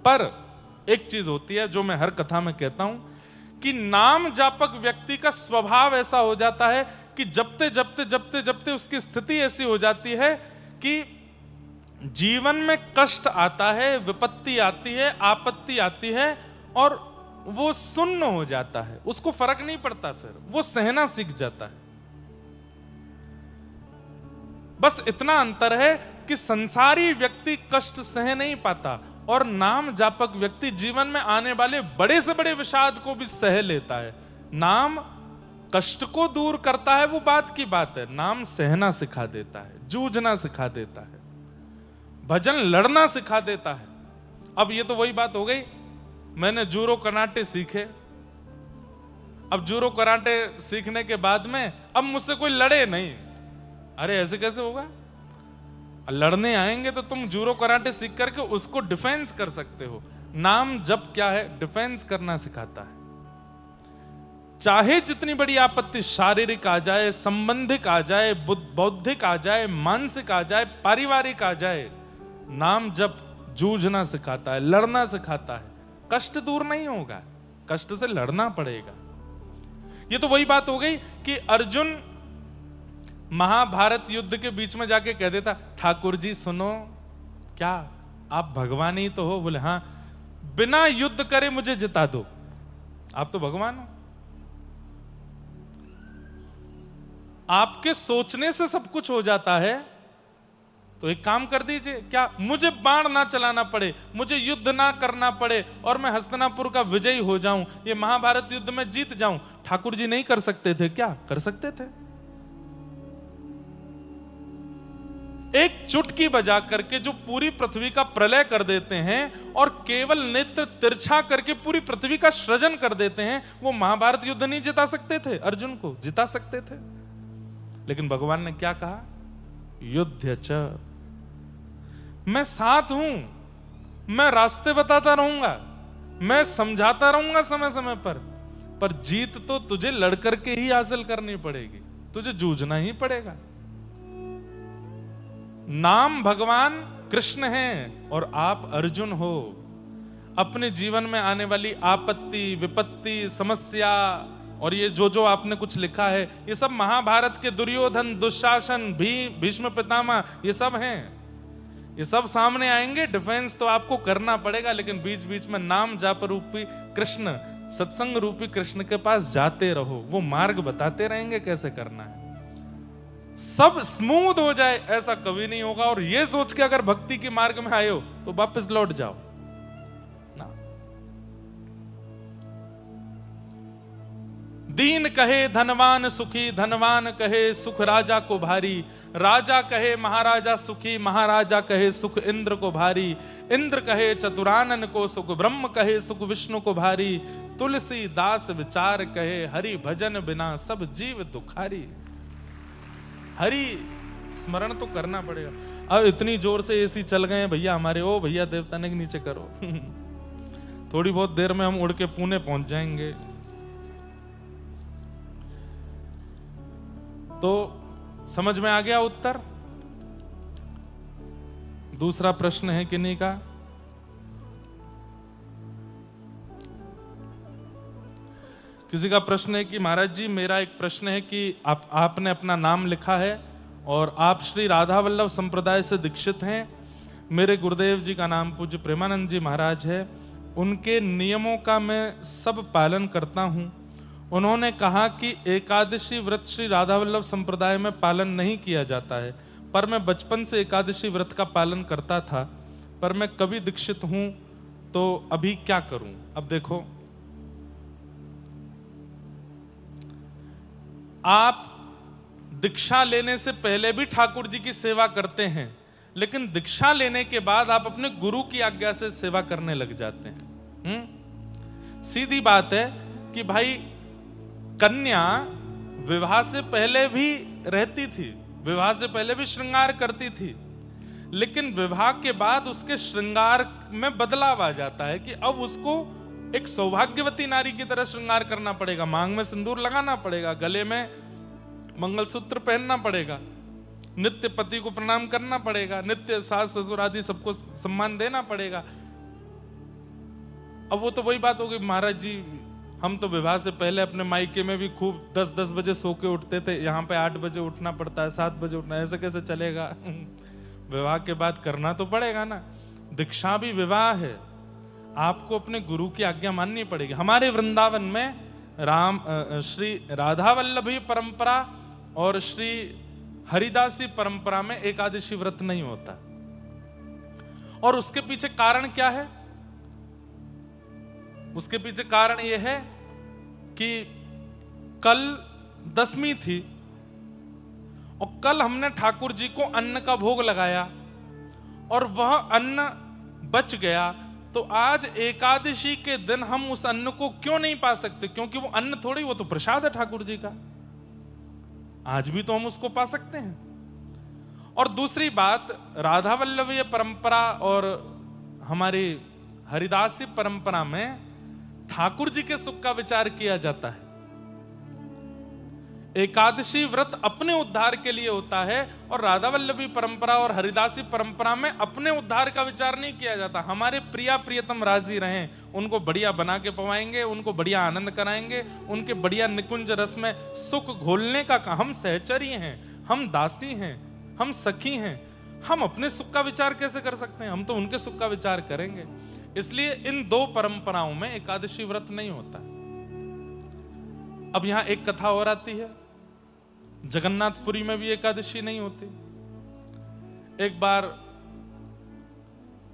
पर एक चीज होती है जो मैं हर कथा में कहता हूं, कि नाम जापक व्यक्ति का स्वभाव ऐसा हो जाता है कि जपते जपते जपते जपते उसकी स्थिति ऐसी हो जाती है कि जीवन में कष्ट आता है, विपत्ति आती है, आपत्ति आती है और वो सुन्न हो जाता है, उसको फर्क नहीं पड़ता, फिर वो सहना सीख जाता है। बस इतना अंतर है कि संसारी व्यक्ति कष्ट सह नहीं पाता और नाम जापक व्यक्ति जीवन में आने वाले बड़े से बड़े विषाद को भी सह लेता है। नाम कष्ट को दूर करता है, वो बात की बात है, नाम सहना सिखा देता है, जूझना सिखा देता है, भजन लड़ना सिखा देता है। अब ये तो वही बात हो गई, मैंने जूडो कराटे सीखे, अब जूडो कराटे सीखने के बाद में अब मुझसे कोई लड़े नहीं। अरे ऐसे कैसे होगा? लड़ने आएंगे तो तुम जूडो कराटे सीख करके उसको डिफेंस कर सकते हो। नाम जप क्या है? डिफेंस करना सिखाता है। चाहे जितनी बड़ी आपत्ति शारीरिक आ जाए, संबंधिक आ जाए, बौद्धिक आ जाए, मानसिक आ जाए, पारिवारिक आ जाए, नाम जप जूझना सिखाता है, लड़ना सिखाता है। कष्ट दूर नहीं होगा, कष्ट से लड़ना पड़ेगा। ये तो वही बात हो गई कि अर्जुन महाभारत युद्ध के बीच में जाके कह देता, ठाकुर जी सुनो, क्या आप भगवान ही तो हो? बोले हाँ। बिना युद्ध करे मुझे जिता दो, आप तो भगवान हो। आपके सोचने से सब कुछ हो जाता है, तो एक काम कर दीजिए, क्या मुझे बाण ना चलाना पड़े, मुझे युद्ध ना करना पड़े और मैं हस्तिनापुर का विजयी हो जाऊं, ये महाभारत युद्ध में जीत जाऊं। ठाकुर जी नहीं कर सकते थे क्या? कर सकते थे। एक चुटकी बजा करके जो पूरी पृथ्वी का प्रलय कर देते हैं और केवल नेत्र तिरछा करके पूरी पृथ्वी का सृजन कर देते हैं, वो महाभारत युद्ध नहीं जिता सकते थे? अर्जुन को जिता सकते थे। लेकिन भगवान ने क्या कहा? युद्ध च, मैं साथ हूं, मैं रास्ते बताता रहूंगा, मैं समझाता रहूंगा समय समय पर जीत तो तुझे लड़कर के ही हासिल करनी पड़ेगी, तुझे जूझना ही पड़ेगा। नाम भगवान कृष्ण हैं और आप अर्जुन हो। अपने जीवन में आने वाली आपत्ति, विपत्ति, समस्या और ये जो आपने कुछ लिखा है, ये सब महाभारत के दुर्योधन, दुशासन, भीष्म पितामह, ये सब हैं। ये सब सामने आएंगे, डिफेंस तो आपको करना पड़ेगा, लेकिन बीच बीच में नाम जाप रूपी कृष्ण, सत्संग रूपी कृष्ण के पास जाते रहो, वो मार्ग बताते रहेंगे कैसे करना है। सब स्मूथ हो जाए ऐसा कभी नहीं होगा। और ये सोच के अगर भक्ति के मार्ग में आए हो तो वापस लौट जाओ ना। दीन कहे धनवान सुखी, धनवान कहे सुख राजा को भारी, राजा कहे महाराजा सुखी, महाराजा कहे सुख इंद्र को भारी, इंद्र कहे चतुरानन को सुख, ब्रह्म कहे सुख विष्णु को भारी, तुलसी दास विचार कहे हरि भजन बिना सब जीव दुखारी। हरि स्मरण तो करना पड़ेगा। अब इतनी जोर से एसी चल गए हैं भैया हमारे, ओ भैया देवताने के नीचे करो थोड़ी बहुत देर में हम उड़ के पुणे पहुंच जाएंगे। तो समझ में आ गया उत्तर? दूसरा प्रश्न है किन्हीं का? किसी का प्रश्न है कि महाराज जी मेरा एक प्रश्न है कि आपने अपना नाम लिखा है और आप श्री राधा वल्लभ संप्रदाय से दीक्षित हैं। मेरे गुरुदेव जी का नाम पूज्य प्रेमानंद जी महाराज है। उनके नियमों का मैं सब पालन करता हूं। उन्होंने कहा कि एकादशी व्रत श्री राधा वल्लभ संप्रदाय में पालन नहीं किया जाता है, पर मैं बचपन से एकादशी व्रत का पालन करता था, पर मैं कभी दीक्षित हूं, तो अभी क्या करूं? अब देखो, आप दीक्षा लेने से पहले भी ठाकुर जी की सेवा करते हैं, लेकिन दीक्षा लेने के बाद आप अपने गुरु की आज्ञा से सेवा करने लग जाते हैं। सीधी बात है कि भाई कन्या विवाह से पहले भी रहती थी, विवाह से पहले भी श्रृंगार करती थी, लेकिन विवाह के बाद उसके श्रृंगार में बदलाव आ जाता है कि अब उसको एक सौभाग्यवती नारी की तरह श्रृंगार करना पड़ेगा। मांग में सिंदूर लगाना पड़ेगा, गले में मंगलसूत्र पहनना पड़ेगा, नित्य पति को प्रणाम करना पड़ेगा, नित्य सास ससुर आदि सबको सम्मान देना पड़ेगा। अब वो तो वही बात होगी, महाराज जी हम तो विवाह से पहले अपने मायके में भी खूब 10-10 बजे सो के उठते थे, यहाँ पे 8 बजे उठना पड़ता है, 7 बजे उठना, ऐसे कैसे चलेगा? विवाह के बाद करना तो पड़ेगा ना, दीक्षा भी विवाह है, आपको अपने गुरु की आज्ञा माननी पड़ेगी। हमारे वृंदावन में श्री राधा वल्लभी परंपरा और श्री हरिदासी परंपरा में एकादशी व्रत नहीं होता, और उसके पीछे कारण क्या है? उसके पीछे कारण यह है कि कल दशमी थी और कल हमने ठाकुर जी को अन्न का भोग लगाया और वह अन्न बच गया, तो आज एकादशी के दिन हम उस अन्न को क्यों नहीं पा सकते? क्योंकि वो अन्न थोड़ी, वो तो प्रसाद है ठाकुर जी का, आज भी तो हम उसको पा सकते हैं। और दूसरी बात, राधा वल्लभीय परंपरा और हमारी हरिदासी परंपरा में ठाकुर जी के सुख का विचार किया जाता है। एकादशी व्रत अपने उद्धार के लिए होता है और राधा वल्लभी परंपरा और हरिदासी परंपरा में अपने उद्धार का विचार नहीं किया जाता। हमारे प्रिया प्रियतम राजी रहें, उनको बढ़िया बना के पवाएंगे, उनको बढ़िया आनंद कराएंगे, उनके बढ़िया निकुंज रस में सुख घोलने का। हम सहचरी हैं, हम दासी हैं, हम सखी हैं, हम अपने सुख का विचार कैसे कर सकते हैं? हम तो उनके सुख का विचार करेंगे। इसलिए इन दो परंपराओं में एकादशी व्रत नहीं होता। अब यहां एक कथा और आती है, जगन्नाथपुरी में भी एकादशी नहीं होती। एक बार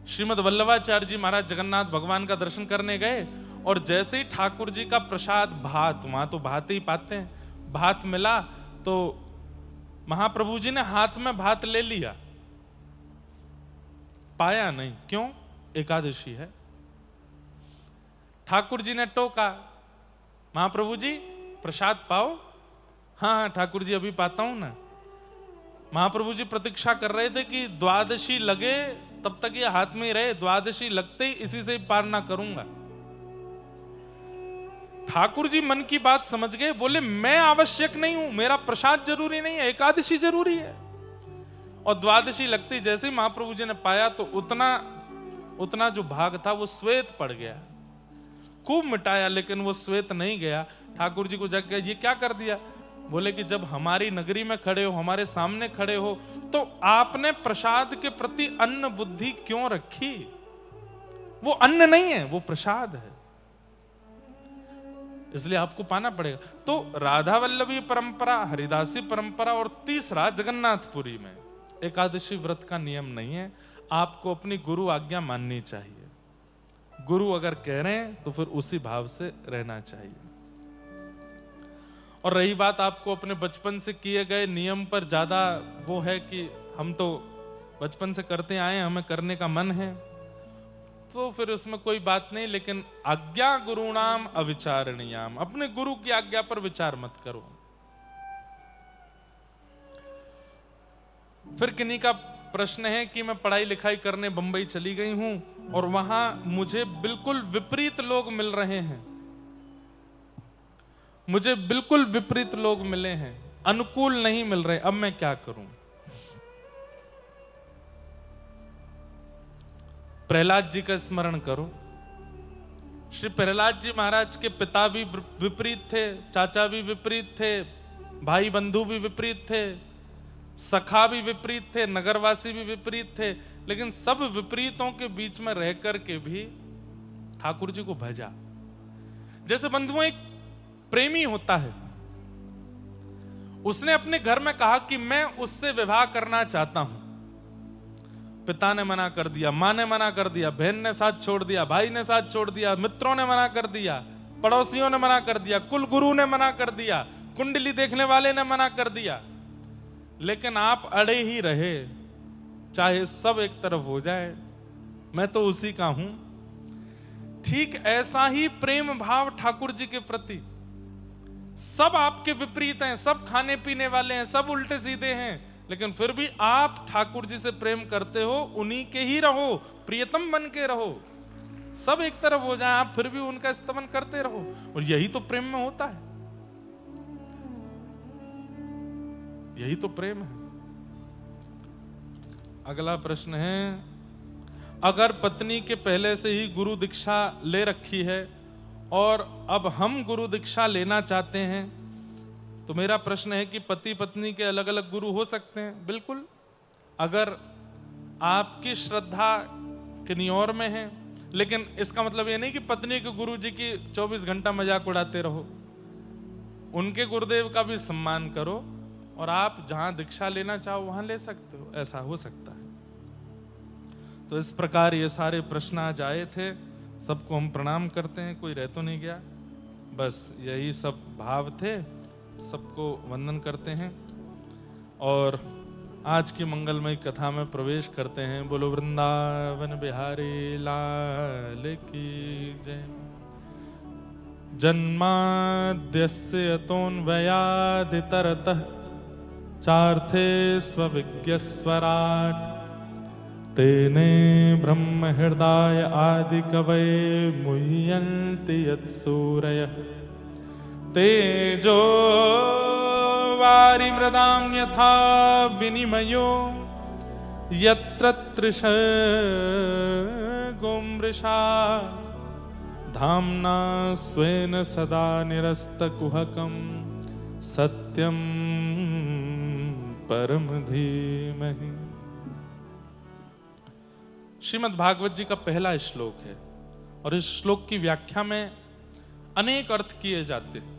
श्रीमद वल्लभाचार्य जी महाराज जगन्नाथ भगवान का दर्शन करने गए और जैसे ही ठाकुर जी का प्रसाद भात, वहां तो भात ही पाते हैं, भात मिला तो महाप्रभु जी ने हाथ में भात ले लिया, पाया नहीं। क्यों? एकादशी है। ठाकुर जी ने टोका, महाप्रभु जी प्रसाद पाओ। हाँ ठाकुर जी अभी पाता हूं ना। महाप्रभु जी प्रतीक्षा कर रहे थे कि द्वादशी लगे तब तक ये हाथ में ही रहे, द्वादशी लगते ही इसी से ही पार ना करूंगा। ठाकुर जी मन की बात समझ गए, बोले मैं आवश्यक नहीं हूं, मेरा प्रसाद जरूरी नहीं है, एकादशी जरूरी है। और द्वादशी लगती जैसे ही महाप्रभु जी ने पाया तो उतना जो भाग था वो श्वेत पड़ गया। खूब मिटाया लेकिन वो श्वेत नहीं गया। ठाकुर जी को जाके ये क्या कर दिया? बोले कि जब हमारी नगरी में खड़े हो, हमारे सामने खड़े हो, तो आपने प्रसाद के प्रति अन्न बुद्धि क्यों रखी? वो अन्न नहीं है, वो प्रसाद है, इसलिए आपको पाना पड़ेगा। तो राधा वल्लभी परंपरा, हरिदासी परंपरा और तीसरा जगन्नाथपुरी में एकादशी व्रत का नियम नहीं है। आपको अपनी गुरु आज्ञा माननी चाहिए। गुरु अगर कह रहे हैं तो फिर उसी भाव से रहना चाहिए। और रही बात आपको अपने बचपन से किए गए नियम पर ज्यादा वो है कि हम तो बचपन से करते आए, हमें करने का मन है, तो फिर उसमें कोई बात नहीं। लेकिन आज्ञा गुरुणाम अविचारणीयाम, अपने गुरु की आज्ञा पर विचार मत करो। फिर किन्हीं का प्रश्न है कि मैं पढ़ाई लिखाई करने बंबई चली गई हूं और वहां मुझे बिल्कुल विपरीत लोग मिल रहे हैं, मुझे बिल्कुल विपरीत लोग मिले हैं, अनुकूल नहीं मिल रहे, अब मैं क्या करूं? प्रहलाद जी का स्मरण करो। श्री प्रहलाद जी महाराज के पिता भी विपरीत थे, चाचा भी विपरीत थे, भाई बंधु भी विपरीत थे, सखा भी विपरीत थे, नगरवासी भी विपरीत थे, लेकिन सब विपरीतों के बीच में रह करके भी ठाकुर जी को भजा। जैसे बंधुओं, एक प्रेमी होता है, उसने अपने घर में कहा कि मैं उससे विवाह करना चाहता हूं। पिता ने मना कर दिया, मां ने मना कर दिया, बहन ने साथ छोड़ दिया, भाई ने साथ छोड़ दिया, मित्रों ने मना कर दिया, पड़ोसियों ने मना कर दिया, कुल गुरु ने मना कर दिया, कुंडली देखने वाले ने मना कर दिया, लेकिन आप अड़े ही रहे, चाहे सब एक तरफ हो जाए, मैं तो उसी का हूं। ठीक ऐसा ही प्रेम भाव ठाकुर जी के प्रति। सब आपके विपरीत हैं, सब खाने पीने वाले हैं, सब उल्टे सीधे हैं, लेकिन फिर भी आप ठाकुर जी से प्रेम करते हो, उन्हीं के ही रहो, प्रियतम बन के रहो। सब एक तरफ हो जाए, आप फिर भी उनका स्तवन करते रहो, और यही तो प्रेम में होता है, यही तो प्रेम है। अगला प्रश्न है, अगर पत्नी के पहले से ही गुरु दीक्षा ले रखी है और अब हम गुरु दीक्षा लेना चाहते हैं, तो मेरा प्रश्न है कि पति पत्नी के अलग अलग गुरु हो सकते हैं? बिल्कुल। अगर आपकी श्रद्धा किन्हीं और में है, लेकिन इसका मतलब ये नहीं कि पत्नी के गुरु जी की 24 घंटा मजाक उड़ाते रहो। उनके गुरुदेव का भी सम्मान करो और आप जहां दीक्षा लेना चाहो वहां ले सकते हो, ऐसा हो सकता है। तो इस प्रकार ये सारे प्रश्न आज आए थे, सबको हम प्रणाम करते हैं, कोई रह तो नहीं गया, बस यही सब भाव थे, सबको वंदन करते हैं और आज की मंगलमय कथा में प्रवेश करते हैं। बोलो वृंदावन बिहारी लाल की जय। जन्माद्यस्य यतोऽन्वयादितरतः चार्थे स्वविज्ञस्वराट् तेने ब्रह्म हृदय आदि कवये मुह्यन्ति यत्सूरयः तेजो वारिमृदां यथा विनिमयो यत्र तृषगो मृषा धाम्ना स्वेन सदा निरस्तकुहकं सत्यं परम धीमहि। श्रीमद् भागवत जी का पहला श्लोक है और इस श्लोक की व्याख्या में अनेक अर्थ किए जाते हैं।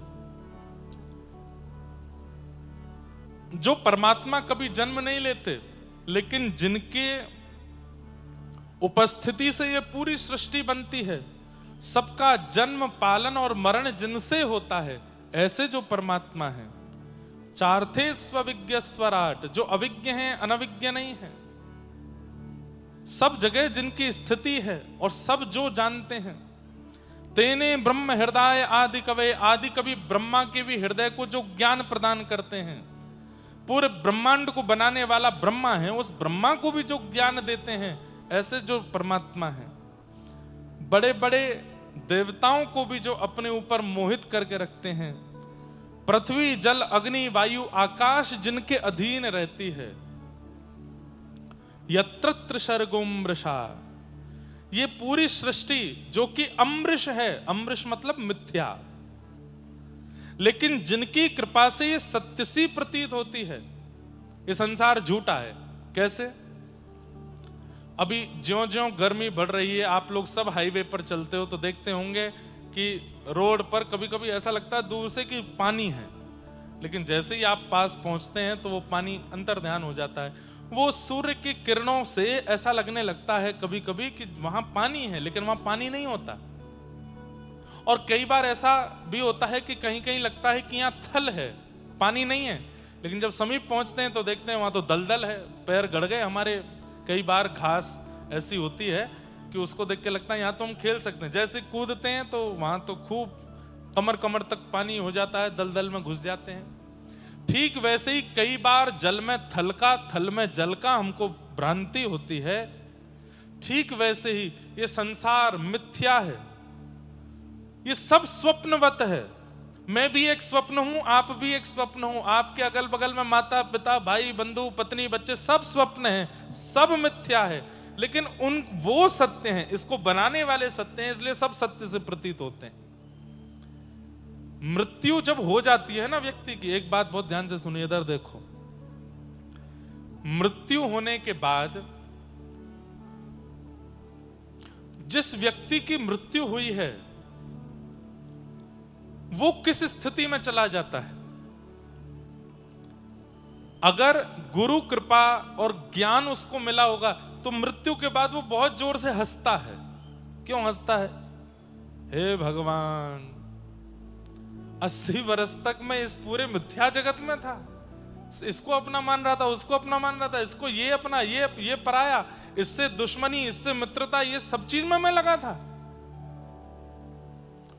जो परमात्मा कभी जन्म नहीं लेते, लेकिन जिनके उपस्थिति से ये पूरी सृष्टि बनती है, सबका जन्म पालन और मरण जिनसे होता है, ऐसे जो परमात्मा है। चार्थे स्वविज्ञ स्वराट, जो अविज्ञ हैं, अनविज्ञ नहीं है, सब जगह जिनकी स्थिति है और सब जो जानते हैं। तेने ब्रह्म हृदय आदि कवये, आदि कवि ब्रह्मा के भी हृदय को जो ज्ञान प्रदान करते हैं, पूरे ब्रह्मांड को बनाने वाला ब्रह्मा है, उस ब्रह्मा को भी जो ज्ञान देते हैं, ऐसे जो परमात्मा है। बड़े बड़े देवताओं को भी जो अपने ऊपर मोहित करके रखते हैं। पृथ्वी जल अग्नि वायु आकाश जिनके अधीन रहती है। यत्र त्रिसर्गो मृषा, ये पूरी सृष्टि जो कि अमृष है, अमृष मतलब मिथ्या, लेकिन जिनकी कृपा से ये सत्य सी प्रतीत होती है। ये संसार झूठा है। कैसे? अभी ज्यों ज्यों गर्मी बढ़ रही है, आप लोग सब हाईवे पर चलते हो तो देखते होंगे कि रोड पर कभी कभी ऐसा लगता है दूर से कि पानी है, लेकिन जैसे ही आप पास पहुंचते हैं तो वो पानी अंतर्ध्यान हो जाता है। वो सूर्य की किरणों से ऐसा लगने लगता है कभी कभी कि वहां पानी है, लेकिन वहां पानी नहीं होता। और कई बार ऐसा भी होता है कि कहीं कहीं लगता है कि यहाँ थल है, पानी नहीं है, लेकिन जब समीप पहुंचते हैं तो देखते हैं वहां तो दलदल है, पैर गड़ गए हमारे। कई बार घास ऐसी होती है कि उसको देख के लगता है यहाँ तो हम खेल सकते हैं। जैसे कूदते हैं तो वहां तो खूब कमर कमर तक पानी हो जाता है, दलदल में घुस जाते हैं। ठीक वैसे ही कई बार जल में थल का, थल में जल का हमको भ्रांति होती है। ठीक वैसे ही ये संसार मिथ्या है, ये सब स्वप्नवत है। मैं भी एक स्वप्न हूं, आप भी एक स्वप्न हो, आपके अगल बगल में माता पिता भाई बंधु पत्नी बच्चे सब स्वप्न हैं, सब मिथ्या है, लेकिन वो सत्य हैं, इसको बनाने वाले सत्य हैं, इसलिए सब सत्य से प्रतीत होते हैं। मृत्यु जब हो जाती है ना व्यक्ति की, एक बात बहुत ध्यान से सुनिए, इधर देखो। मृत्यु होने के बाद जिस व्यक्ति की मृत्यु हुई है वो किस स्थिति में चला जाता है? अगर गुरु कृपा और ज्ञान उसको मिला होगा तो मृत्यु के बाद वो बहुत जोर से हंसता है। क्यों हंसता है? हे भगवान, 80 वर्ष तक मैं इस पूरे मिथ्या जगत में था, इसको अपना मान रहा था, उसको अपना मान रहा था, इसको ये अपना, ये पराया, इससे दुश्मनी, इससे मित्रता, ये सब चीज में मैं लगा था।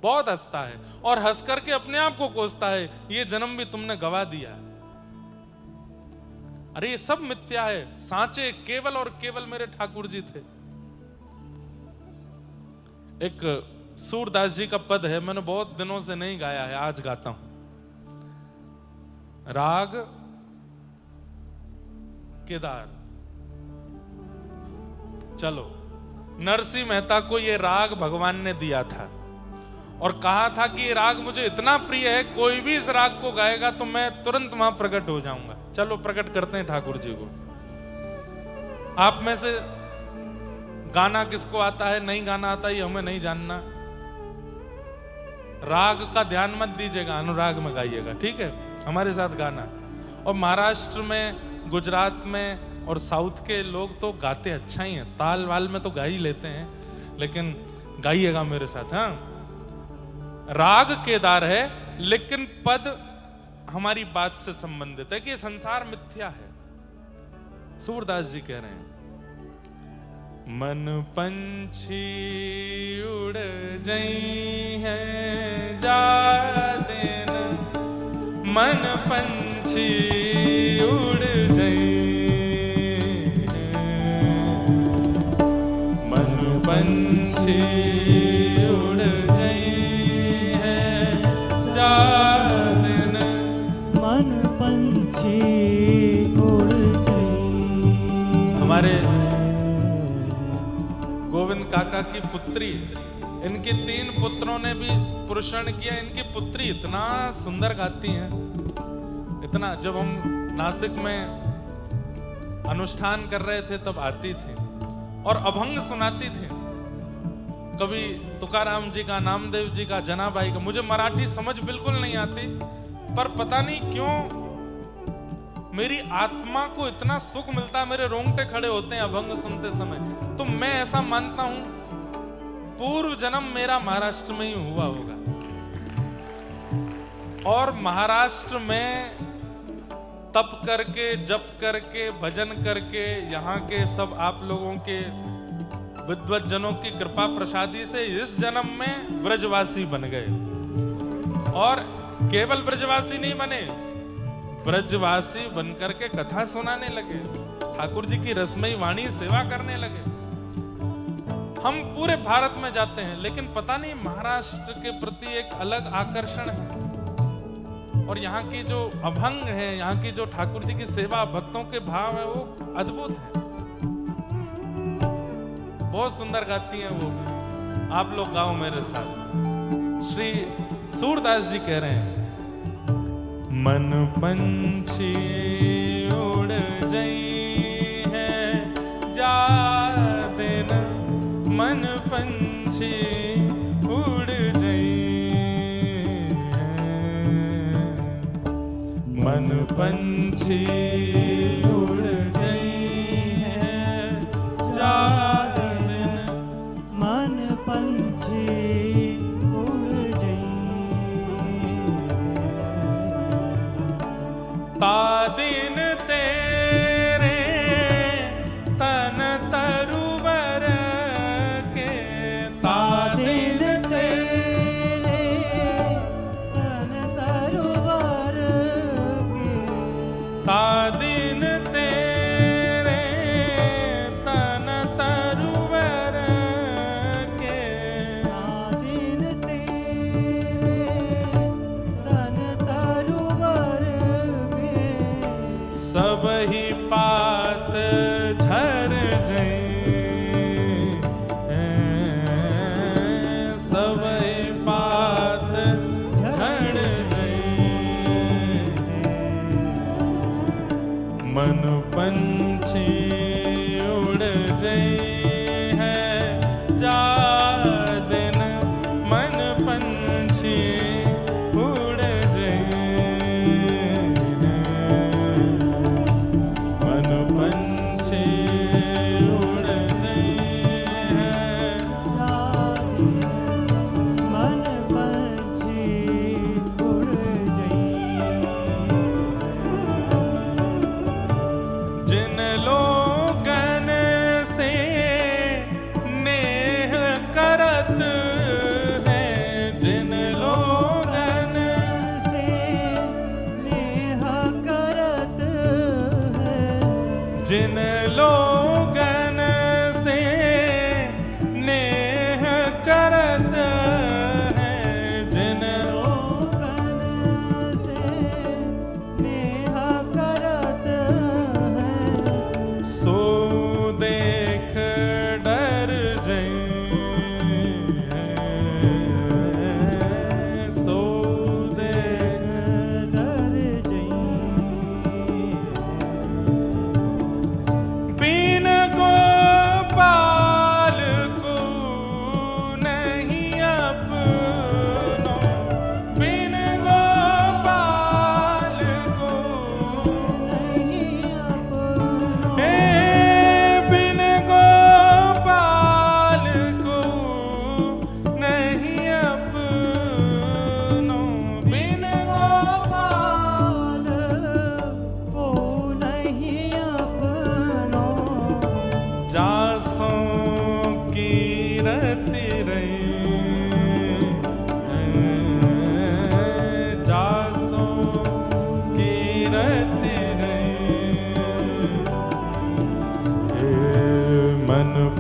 बहुत हंसता है और हंस करके अपने आप को कोसता है, ये जन्म भी तुमने गवा दिया। अरे ये सब मिथ्या है, सांचे केवल और केवल मेरे ठाकुर जी थे। एक सूरदास जी का पद है, मैंने बहुत दिनों से नहीं गाया है, आज गाता हूं। राग केदार। चलो, नरसिंह मेहता को ये राग भगवान ने दिया था और कहा था कि ये राग मुझे इतना प्रिय है, कोई भी इस राग को गाएगा तो मैं तुरंत वहां प्रकट हो जाऊंगा। चलो प्रकट करते हैं ठाकुर जी को। आप में से गाना किसको आता है, नहीं गाना आता, ये हमें नहीं जानना। राग का ध्यान मत दीजिएगा, अनुराग में गाइएगा, ठीक है, हमारे साथ गाना। और महाराष्ट्र में, गुजरात में और साउथ के लोग तो गाते अच्छा ही हैं, ताल वाल में तो गा ही लेते हैं, लेकिन गाइएगा मेरे साथ। हाँ, राग केदार है, लेकिन पद हमारी बात से संबंधित है कि संसार मिथ्या है। सूरदास जी कह रहे हैं, मन पंछी उड़ जई है जा दिन, मन पंछी उड़ जई है, मन पंछी उड़ जई है जा दिन, मन पंछी उड़ जई। हमारे गोविंद काका की पुत्री, इनके 3 पुत्रों ने भी पुरुषण किया। इनकी पुत्री इतना सुंदर गाती हैं, इतना। जब हम नासिक में अनुष्ठान कर रहे थे तब आती थी और अभंग सुनाती थी, कभी तुकाराम जी का, नामदेव जी का, जनाबाई का। मुझे मराठी समझ बिल्कुल नहीं आती, पर पता नहीं क्यों मेरी आत्मा को इतना सुख मिलता है, मेरे रोंगटे खड़े होते हैं अभंग सुनते समय। तो मैं ऐसा मानता हूं पूर्व जन्म मेरा महाराष्ट्र में ही हुआ होगा, और महाराष्ट्र में तप करके, जप करके, भजन करके, यहाँ के सब आप लोगों के विद्वत जनों की कृपा प्रसादी से इस जन्म में ब्रजवासी बन गए। और केवल ब्रजवासी नहीं बने, ब्रजवासी बनकर के कथा सुनाने लगे, ठाकुर जी की रसमयी वाणी सेवा करने लगे। हम पूरे भारत में जाते हैं, लेकिन पता नहीं महाराष्ट्र के प्रति एक अलग आकर्षण है। और यहाँ की जो अभंग है, यहाँ की जो ठाकुर जी की सेवा, भक्तों के भाव है, वो अद्भुत है। बहुत सुंदर गाती हैं वो। आप लोग गाओ मेरे साथ। श्री सूरदास जी कह रहे हैं, मन पंछी उड़ जई है जा दिन, मन पंछी उड़ जई है, मन पंछी उड़ जई है जा दिन, मन पंछी उड़ जई। ता दिन तेरे तन तरुवर के, ता दिन तेरे तन तरुवर के, ता दिन तेरे तन तरुवर के, ता दिन तेरे तन तरुवर के, सब ही पात झर जई, सब ही पात झड़ जई, मन पंछी उड़ जई है जा दिन, मन पंछी उड़ जई है, मन पंछी उड़ जई है, मन पंछी उड़ जई। जिन लोगन से नेह करत है, जिन लोगन से नेह करत है, जिन लोगन से नेह करत है, जिन लोगन से नेह करत है, सो देख डर जई है, सो देख डर जई।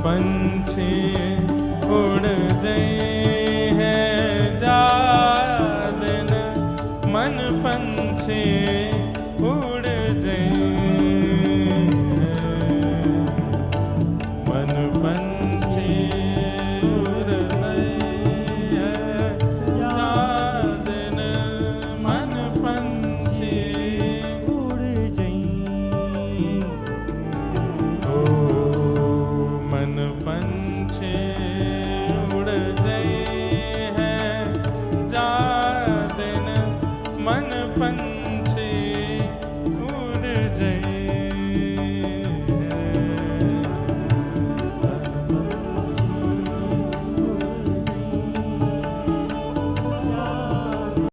पंछी उड़ जाए हैं जा दिन मन पंछी उड़ जाए मन पंछी उड़ जाए जा दिन मन पंछी उड़ जाई ओ मन पंछी उड़ जाए हैं जा दिन मन पंछी उड़ जाए